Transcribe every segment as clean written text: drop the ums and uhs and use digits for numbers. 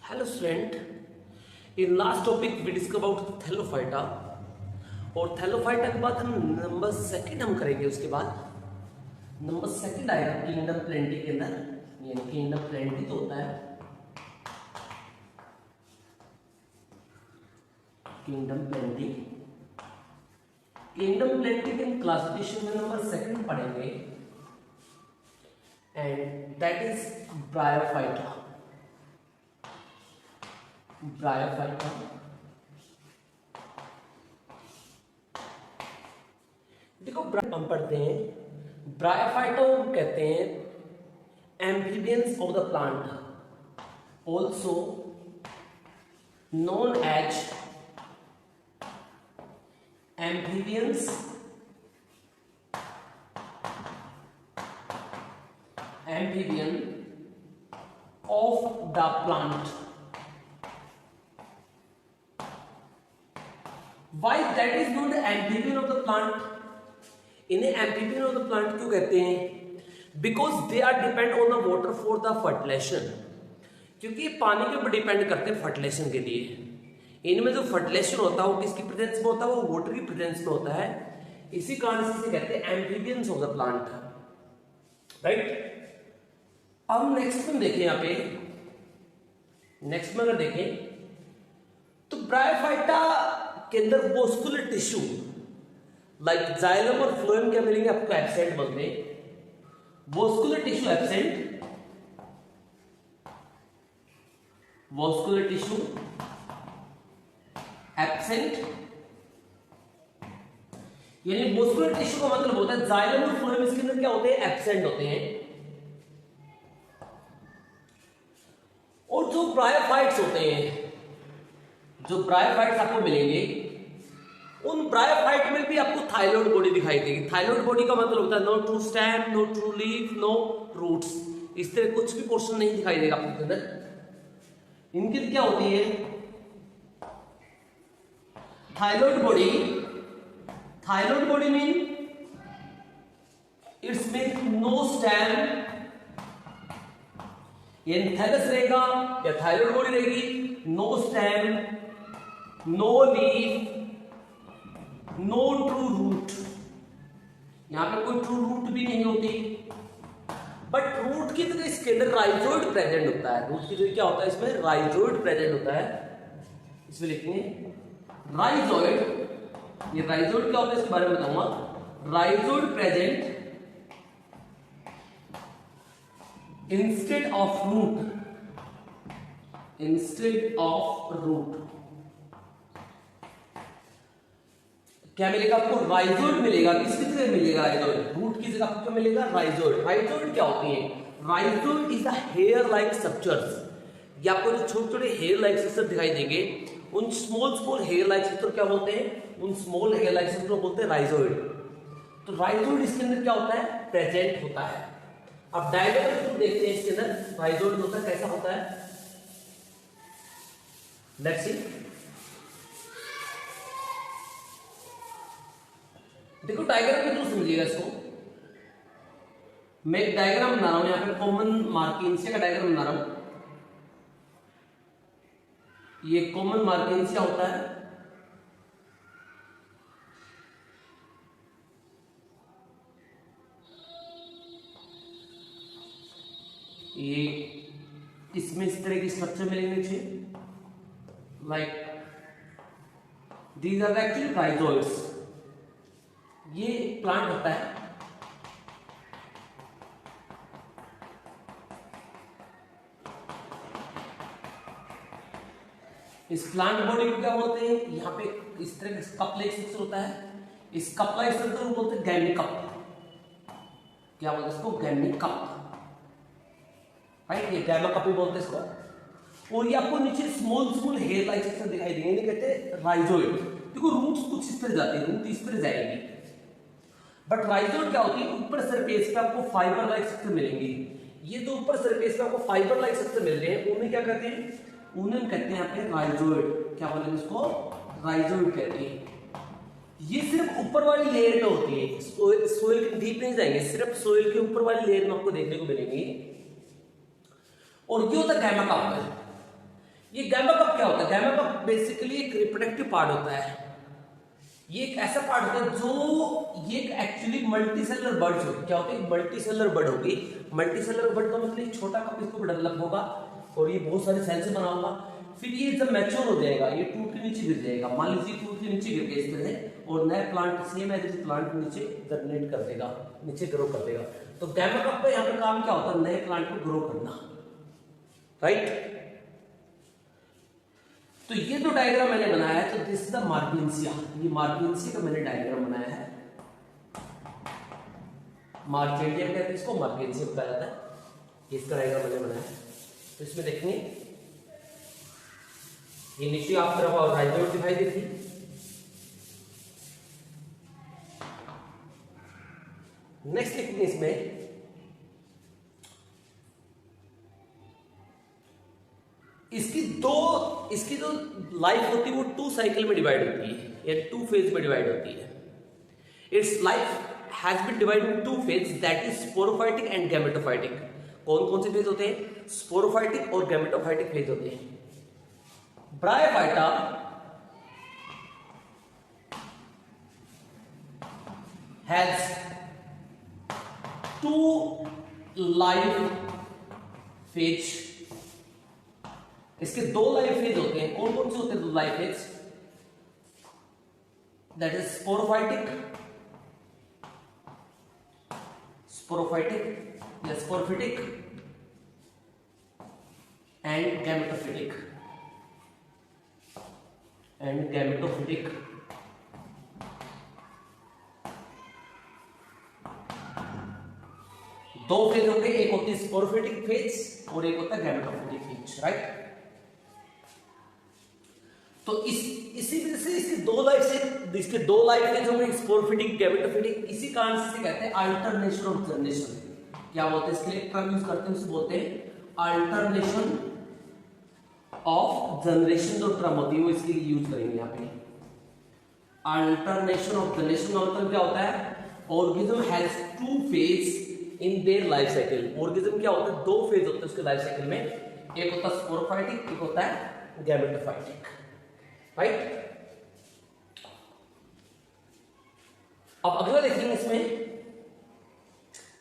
Hello student, in last topic we discuss about thallophyta और thallophyta के बाद हम नंबर सेकंड हम करेंगे। उसके बाद नंबर सेकंड आएगा किंगडम प्लेंटी के अंदर। यानी किंगडम प्लेंटी तो होता है किंगडम प्लेंटी। किंगडम प्लेंटी के क्लासिफिकेशन में नंबर सेकंड पढ़ेंगे and that is bryophyta. Bryophyta देखो, हम पढ़ते हैं ब्रायोफाइटा हम कहते हैं amphibians of the plant, also known as amphibians of the plant. Why that is not the amphibian of the plant? इन्हें amphibian of the plant क्यों कहते हैं? Because they are depend on the water for the fertilization. क्योंकि ये पानी के ऊपर depend करते हैं फर्टिलाइजेशन के लिए। इनमें जो फर्टिलाइजेशन होता है वो किसकी प्रेजेंस में होता है? वो वाटर की प्रेजेंस में होता है। इसी कारण से इसे कहते हैं amphibians of the plant, right. अब नेक्स्ट में देखें, यहाँ पे नेक्स्ट में अगर देखें तो ब्रायोफाइटा के अंदर वॉस्कुलर टिश्यू लाइक जाइलम और फ्लोएम क्या मिलेंगे आपको? एब्सेंट बोलते हैं। Vascular tissue absent, vascular tissue absent. यानी वॉस्कुलर टिश्यू का मतलब होता है जाइलम और फ्लोएम इसके अंदर क्या होते हैं? एब्सेंट होते हैं। और जो ब्रायोफाइट्स होते हैं, जो ब्रायोफाइट्स आपको मिलेंगे, उन ब्रायोफाइट में भी आपको थाइलॉइड बॉडी दिखाई देगी। थाइलॉइड बॉडी का मतलब होता है no true stem, no true leaf, no roots. इस तरह कुछ भी पोर्शन नहीं दिखाई देगा आपके अंदर। इनकी क्या होती है? Thalloid body. Thalloid body mean it's mean no stem, ये थैलस रहेगा या थाइलॉइड बॉडी रहेगी। No stem, no leaf, no true root. यहां पे कोई ट्रू रूट भी नहीं होती, बट रूट की तरह इसके अंदर राइजोइड प्रेजेंट होता है। रूट की तरह क्या होता है? इसमें राइजोइड प्रेजेंट होता है। इसमें लिखेंगे राइजोइड। ये राइजोइड क्या होता है इसके बारे में बताऊंगा। Rhizoid present instead of root, instead of root. क्या मिलेगा आपको? राइजोइड मिलेगा। किसकी जगह मिलेगा? राइजोइड। रूट की जगह आपको क्या मिलेगा? राइजोइड। राइजोइड क्या होती है? Rhizoid is the hair like structures. ये आपको जो छोटे छोटे हेयर लाइक स्ट्रक्चर दिखाई देंगे, उन स्मॉल हेयर लाइक स्ट्रक्चर क्या बोलते हैं? उन स्मॉल हेयर लाइक स्ट्रक्चर बोलते हैं राइजोइड। तो राइजोइड इसके अंदर क्या होता है? प्रेजेंट होता है। अब डायग्राम में देखते हैं इसके अंदर राइजोइड होता है, कैसा होता है? Let's see. देखो डायग्राम के थ्रू समझिएगा इसको। मैं एक डायग्राम बना रहा हूं, यहां पे कॉमन मार्किंसिया का डायग्राम बना रहा हूं। ये कॉमन मार्किंसिया होता है। ये इसमें इस तरह की स्ट्रक्चर मिलेंगे चाहिए, like these are actually rhizoids. ये प्लांट होता है। इस प्लांट बॉडी को क्या बोलते हैं? यहां पे इस तरह का कप लाइक स्ट्रक्चर होता है। इस कप लाइक स्ट्रक्चर को बोलते हैं गैमिकप। क्या बोलते हैं इसको? गैमिकप, राइट। ये गैमिकप ही बोलते हैं इसको। और ये आपको नीचे स्मॉल हेयर लाइक स्ट्रक्चर दिखाई देंगे, इन्हें कहते हैं राइजोइड। देखो रूट्स कुछ इस तरह जाती है, रूट इस तरह जाएगी, बट राइजोइड क्या होती है? ऊपर सरफेस पे आपको फाइबर लाइक स्ट्रक्चर मिलेंगे। ये तो ऊपर सरफेस पे आपको फाइबर लाइक स्ट्रक्चर मिल रहे हैं, उन्हें क्या कहते हैं? उन्हें कहते हैं यहाँ पे राइजोइड। क्या बोलेंगे इसको? राइजोइड कहते हैं। ये सिर्फ ऊपर वाली लेयर में होती है, सोइल के डीप नहीं जाएंगे, सिर्फ सोइल के ऊपर वाली लेयर में आपको देखने को मिलेंगी। और ये होता है गैमा काउंटर। ये गैमा कप क्या होता है? गैमा कप बेसिकली एक रिप्रोडक्टिव पार्ट होता है। ये एक ऐसा पार्ट होता है जो ये एक्चुअली मल्टी सेलुलर बर्ड्स होती है। क्या होती है? मल्टी सेलुलर बर्ड होगी। मल्टी सेलुलर बर्ड का मतलब एक छोटा कप इसको डेवलप होगा और ये बहुत सारे सेल से बना होगा। फिर ये जब मैच्योर हो जाएगा ये टूट के नीचे गिर जाएगा। मान लीजिए टूट के नीचे गिर गया इस तरह से और नया प्लांट सेम एज प्लांट नीचे जर्मिनेट कर देगा, नीचे ग्रो कर देगा। तो गैमा कप का यहाँ पे काम क्या होता है? नए प्लांट को ग्रो करना, राइट। तो ये जो डायग्राम मैंने बनाया है तो दिस इज द मार्केंसिया। ये मार्केंसिया का मैंने डायग्राम बनाया है। मार्केंटिया कहते हैं इसको, मार्केंसिया बताया जाता है। इसका डायग्राम मैंने बनाया है। तो इसमें देखेंगे ये नीचे आप तरफ और राइजोइड दिखाई देती है। नेक्स्ट लिखेंगे इसमें इसकी जो लाइफ होती है वो 2 साइकिल में डिवाइड होती है या 2 फेज में डिवाइड होती है। Its life has been divided in 2 phase, that is sporophytic and gametophytic. कौन कौन से फेज होते हैं? स्पोरोफाइटिक और गैमेटोफाइटिक फेज होते हैं। Bryophyta has 2 life phase. इसके 2 लाइफ फेज होते हैं। कौन कौन से होते हैं 2 life phase? That is sporophytic या स्पोरफिटिक एंड गैमेटोफिटिक। दो फेज होते हैं, एक होती है स्पोरोफिटिक फेज और एक होता है गैमेटोफिटिक फेज, राइट। तो इसी वजह से इसके 2 लाइफ फेज होंगे, स्पोरोफिटिक, गैमेटोफिटिक। इसी कारण से कहते हैं अल्टरनेशन ऑफ जनरेशन। क्या बोलते हैं इसके लिए? टर्म यूज करते हैं, उसे बोलते हैं अल्टरनेशन ऑफ जनरेशन। जो टर्म होती है वो इसके लिए यूज करेंगे यहाँ पे। अल्टरनेशन ऑफ जनरेशन का मतलब क्या होता है? Organism has 2 phase in their life cycle. Organism क्या होता है? 2 फेज होते हैं उसके लाइफ साइकिल में। एक होता है स्पोरोफाइटिक, एक होता है गैमेटोफाइटिक, राइट। अब अगला देखेंगे इसमें,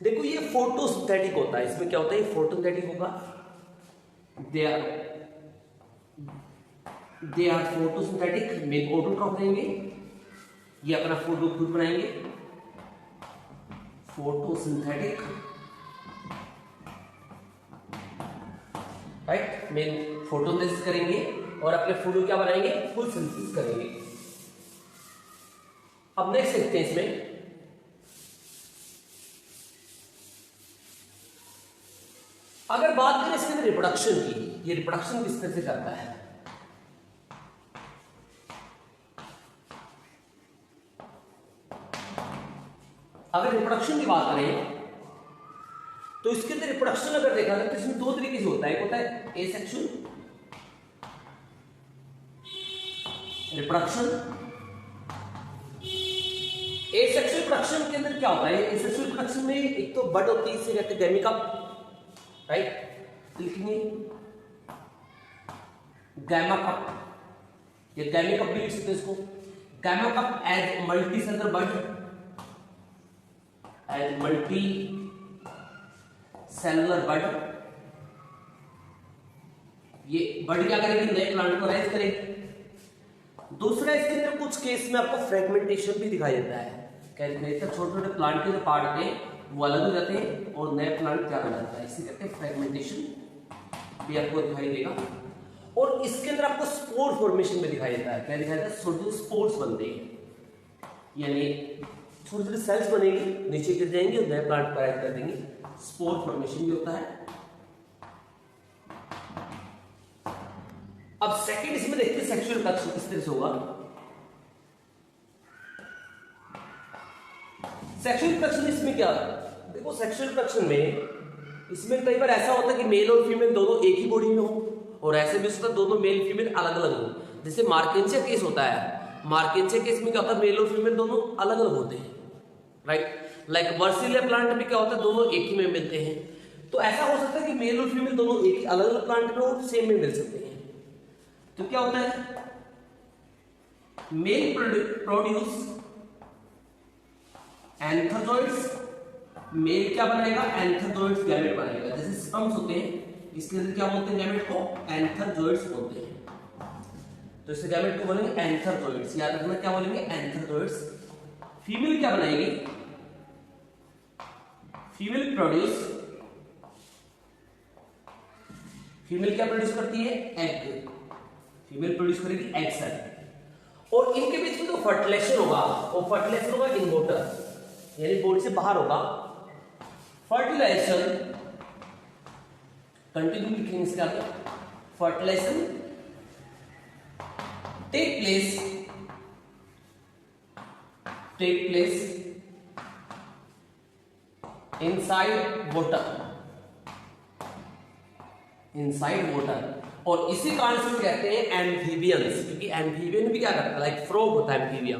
देखो ये फोटोसिंथेटिक होता है। इसमें क्या होता है? ये फोटोसिंथेटिक होगा। They are photosynthetic, main autotroph रहेंगे। ये अपना फोटो खुद बनाएंगे, फोटोसिंथेटिक, राइट। मेन फोटोसिंथेसिस करेंगे और अपने फूड को क्या बनाएंगे? फुल सिंथेसिस करेंगे। अब नेक्स्ट देखते हैं इसमें, अगर बात करें इसके अंदर रिप्रोडक्शन की, ये रिप्रोडक्शन किस तरह से करता है? अगर रिप्रोडक्शन की बात करें तो इसके अंदर रिप्रोडक्शन अगर देखा जाए तो इसमें 2 तरीके से होता है। एक होता है एसेक्सुअल रिप्रोडक्शन। एसेक्सुअल रिप्रोडक्शन के अंदर क्या होता है? एसेक्सुअल रिप्रोडक्शन में एक तो बड होती है, इसे कहते हैं गैमी कप, राइट। लिखेंगे गैमा कप, ये गैमी कप भी लिख सकते हैं इसको। Gemma cup as multi cellular bud, as multi cellular bud. ये बड क्या करेगी? नए प्लांट को राइज करेगी। दूसरा इसके अंदर कुछ केस में आपको फ्रेगमेंटेशन भी दिखाई देता है। छोटे छोटे प्लांट के जो पार्ट होते हैं वो अलग हो जाते हैं और नए प्लांट क्या बन जाता है, इसे कहते हैं फ्रेगमेंटेशन, भी आपको दिखाई देगा। और इसके अंदर आपको स्पोर फॉर्मेशन में दिखाई देता है। क्या दिखाई देता है? छोटे स्पोर्स बनते हैं, यानी छोटे छोटे सेल्स बनेंगे, नीचे गिर जाएंगे और नए प्लांट पैदा कर देंगे। स्पोर फॉर्मेशन भी होता है। अब सेकंड इसमें देखते हैं सेक्सुअल रिप्रोडक्शन किस तरह से होगा। सेक्सुअल रिप्रोडक्शन इसमें क्या? देखो सेक्सुअल रिप्रोडक्शन में इसमें कई बार ऐसा होता है कि मेल और फीमेल दोनों एक ही बॉडी में हो, और ऐसे भी होता है दोनों मेल फीमेल अलग अलग हो। जैसे मार्केंसिया केस होता है, मार्केंसिया केस में क्या होता है? मेल और फीमेल दोनों अलग अलग होते हैं, राइट। लाइक वर्सिलिया प्लांट में क्या होता है? दोनों एक ही में मिलते हैं। तो ऐसा हो सकता है कि मेल और फीमेल दोनों एक ही अलग अलग प्लांट में और सेम में मिल सकते हैं। तो क्या होता है, मेल प्रोड्यूस एंथ्रोजोइड्स, मेल क्या बनाएगा, एंथ्रोजोइड्स गैमेट बनाएगा। जैसे स्पर्म्स होते हैं, इसके अंदर क्या बोलते हैं गैमेट को, एंथ्रोजोइड्स बोलते हैं। तो इस गैमेट को बोलेंगे एंथ्रोजोइड्स, याद रखना क्या बोलेंगे, एंथ्रोजोइड्स। फीमेल क्या बनाएगी, फीमेल क्या प्रोड्यूस करती है, एग। फीमेल प्रोड्यूस करेगी एग सेल, और इनके बीच में जो फर्टिलाइजेशन होगा वो फर्टिलाइजेशन होगा इन वाटर, यानी बॉडी से बाहर होगा। फर्टिलाइजेशन कंटिन्यू लिखेंगे इसके आगे, fertilization take place inside water, और इसी कारण से कहते हैं एम्फीबियंस, क्योंकि एम्फीबियन भी क्या करता है, लाइक फ्रॉग होता है एम्फीबिया।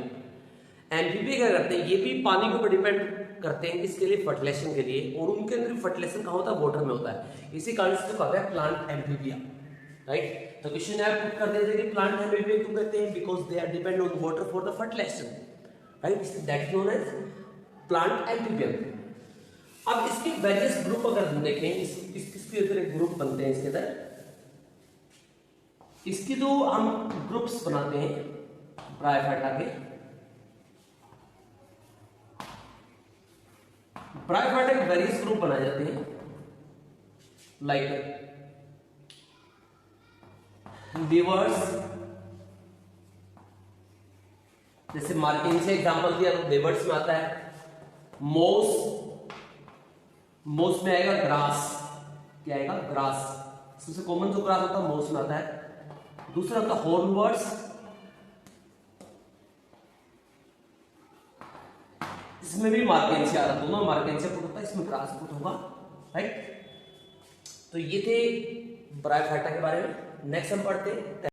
एम्फीबिया क्या करते हैं, ये भी पानी के ऊपर डिपेंड करते हैं, किसके लिए, फर्टिलाइजेशन के लिए, और उनके अंदर फर्टिलाइजेशन कहाँ होता है, वाटर में होता है। इसी कारण से तो कहते हैं प्लांट एम्फीबिया, राइट। तो क्वेश्चन आप पुट कर देते हैं कि प्लांट एम्फीबिया क्यों कहते हैं, because they are depend on water for the fertilization, right, that is known as plant amphibian. अब इसके वेरियस ग्रुप अगर हम देखें, इसके अंदर एक ग्रुप बनते हैं, इसके अंदर इसकी जो हम ग्रुप्स बनाते हैं ब्रायोफाइटा के, ब्रायोफाइटा के वेरियस ग्रुप बनाए जाते हैं, लाइक लीवर्स, जैसे मार्किन से एग्जांपल दिया तो लीवर्स में आता है। मोस में आएगा ग्रास, क्या आएगा, ग्रास। सबसे कॉमन जो ग्रास होता है मोस में आता है। दूसरा होता है हॉर्नवर्ड्स, इसमें भी मार्केंसिया आ रहा, दोनों मार्केंसिया पुट होता है, इसमें ग्रास पुट होगा, राइट। तो ये थे ब्रायोफाइटा के बारे में। नेक्स्ट हम पढ़ते हैं